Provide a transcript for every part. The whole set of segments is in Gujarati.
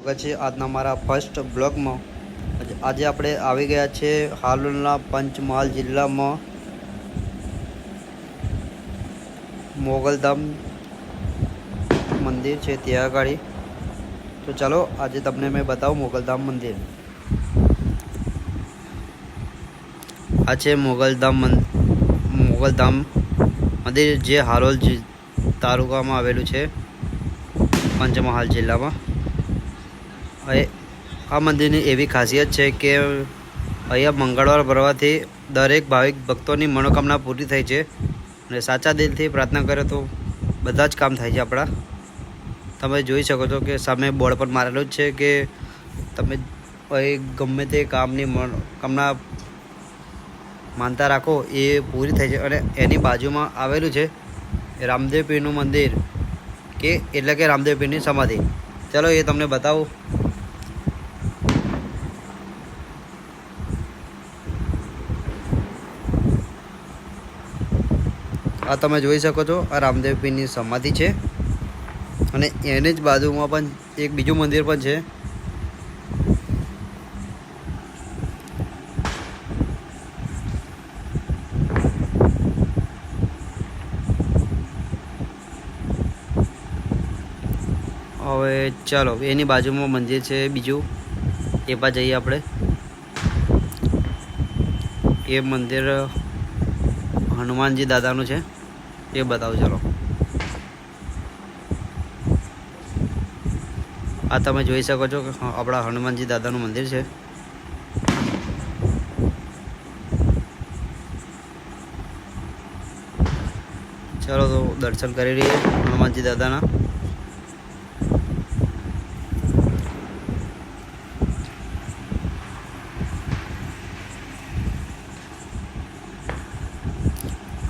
સ્વાગત છે આજના મારા ફર્સ્ટ બ્લોગમાં। આજે આપણે આવી ગયા છે હાલોલના પંચમહાલ જિલ્લામાં મોગલધામ મંદિર છે ત્યાં આગળ। તો ચાલો આજે તમને મેં બતાવું મોગલધામ મંદિર। આ છે મોગલધામ મંદિર જે હાલોલ તાલુકામાં આવેલું છે પંચમહાલ જિલ્લામાં। આ મંદિરની એવી ખાસિયત છે કે અહીંયા મંગળવાર ભરવાથી દરેક ભાવિક ભક્તોની મનોકામના પૂરી થાય છે અને સાચા દિલથી પ્રાર્થના કરે તો બધા જ કામ થાય છે આપણા। તમે જોઈ શકો છો કે સામે બોર્ડ પર મારેલું જ છે કે તમે ગમે તે કામની મનોકામના માનતા રાખો એ પૂરી થાય છે। અને એની બાજુમાં આવેલું છે રામદેવ પીરનું મંદિર કે એટલે કે રામદેવ પીરની સમાધિ। ચલો એ તમને બતાવું। આ તમે જોઈ શકો છો આ રામદેવ પીરની સમાધિ છે અને એની જ બાજુમાં પણ એક બીજું મંદિર પણ છે। હવે ચાલો એની બાજુમાં મંદિર છે બીજું એ પણ જઈએ આપણે। એ મંદિર હનુમાનજી દાદાનું છે એ બતાવું ચાલો। આ તમે જોઈ શકો છો કે આપણા હનુમાનજી દાદાનું મંદિર છે। ચાલો તો દર્શન કરી લઈએ હનુમાનજી દાદાના।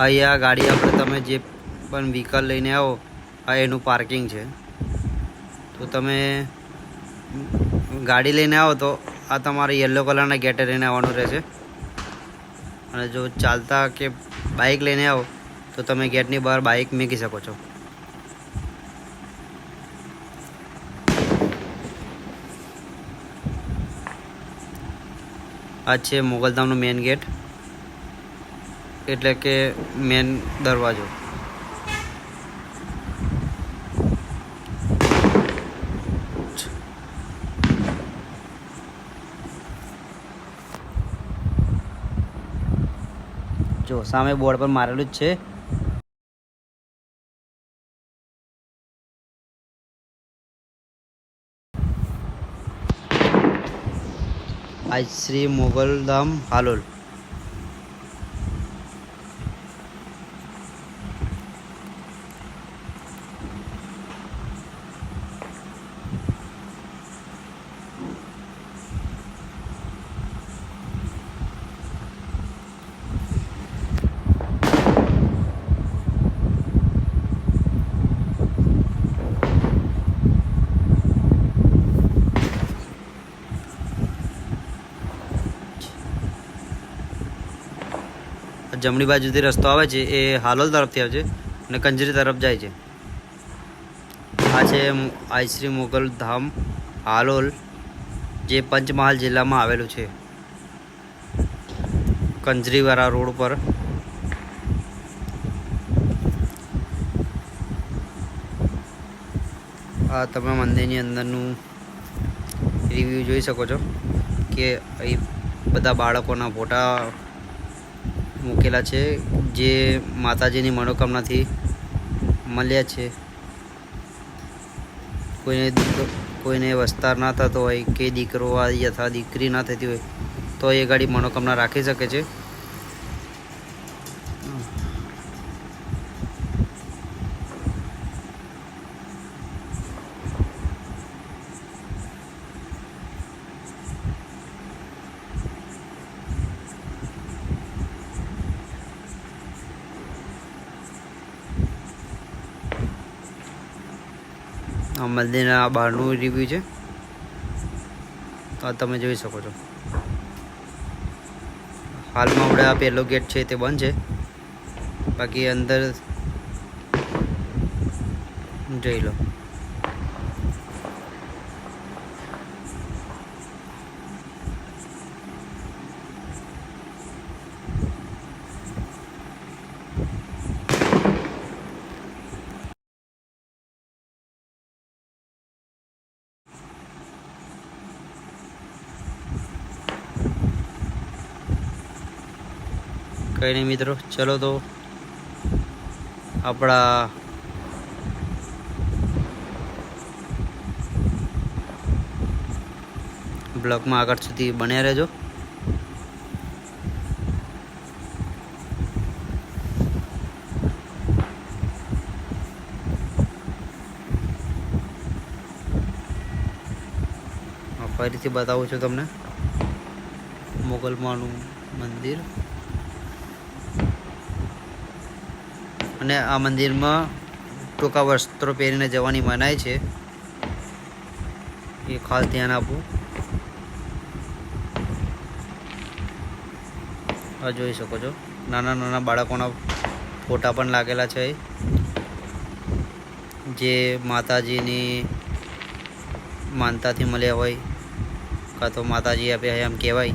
અહીંયા ગાડી આપણે તમે જે પણ વ્હીકલ લઈને આવો આ એનું પાર્કિંગ છે। તો તમે ગાડી લઈને આવો તો આ તમારે યલો કલરના ગેટે લઈને આવવાનું રહેશે અને જો ચાલતા કે બાઇક લઈને આવો તો તમે ગેટની બહાર બાઇક મૂકી શકો છો। આ છે મોગલધામનો મેઇન ગેટ એટલે કે મેન દરવાજો। જો સામે બોર્ડ પર મારેલું જ છે આ શ્રી મોગલધામ હાલોલ। જમણી બાજુથી રસ્તો આવે છે એ હાલોલ તરફથી આવે છે અને કંજરી તરફ જાય છે। આ છે આ શ્રી મોગલધામ હાલોલ જે પંચમહાલ જિલ્લામાં આવેલું છે કંજરીવાળા રોડ પર। આ તમે મંદિરની અંદરનું રિવ્યૂ જોઈ શકો છો કે અહીં બધા બાળકોના ફોટા મૂકેલા છે જે માતાજીની મનોકામનાથી મળ્યા છે। કોઈને વિસ્તાર ના થતો હોય કે દીકરો અથવા દીકરી ના થતી હોય તો એ ગાડી મનોકામના રાખી શકે છે। આ મંદિરના બહારનું રિવ્યૂ છે તો આ તમે જોઈ શકો છો। હાલમાં આપણે આ પહેલો ગેટ છે તે બંધ છે, બાકી અંદર જોઈ લો। કંઈ નહીં મિત્રો, ચલો તો આપણા બ્લોગમાં આગળ સુધી બન્યા રહેજો. ફરીથી બતાવું છું તમને મોગલમાનું મંદિર. અને આ મંદિરમાં ટૂંકા વસ્ત્રો પહેરીને જવાની મનાઈ છે, એ ખાસ ધ્યાન આપવું. આ જોઈ શકો છો નાના નાના બાળકોના ફોટા પણ લાગેલા છે, જે માતાજીની માનતાથી મળ્યા હોય કાં તો માતાજી આપ્યા એમ કહેવાય.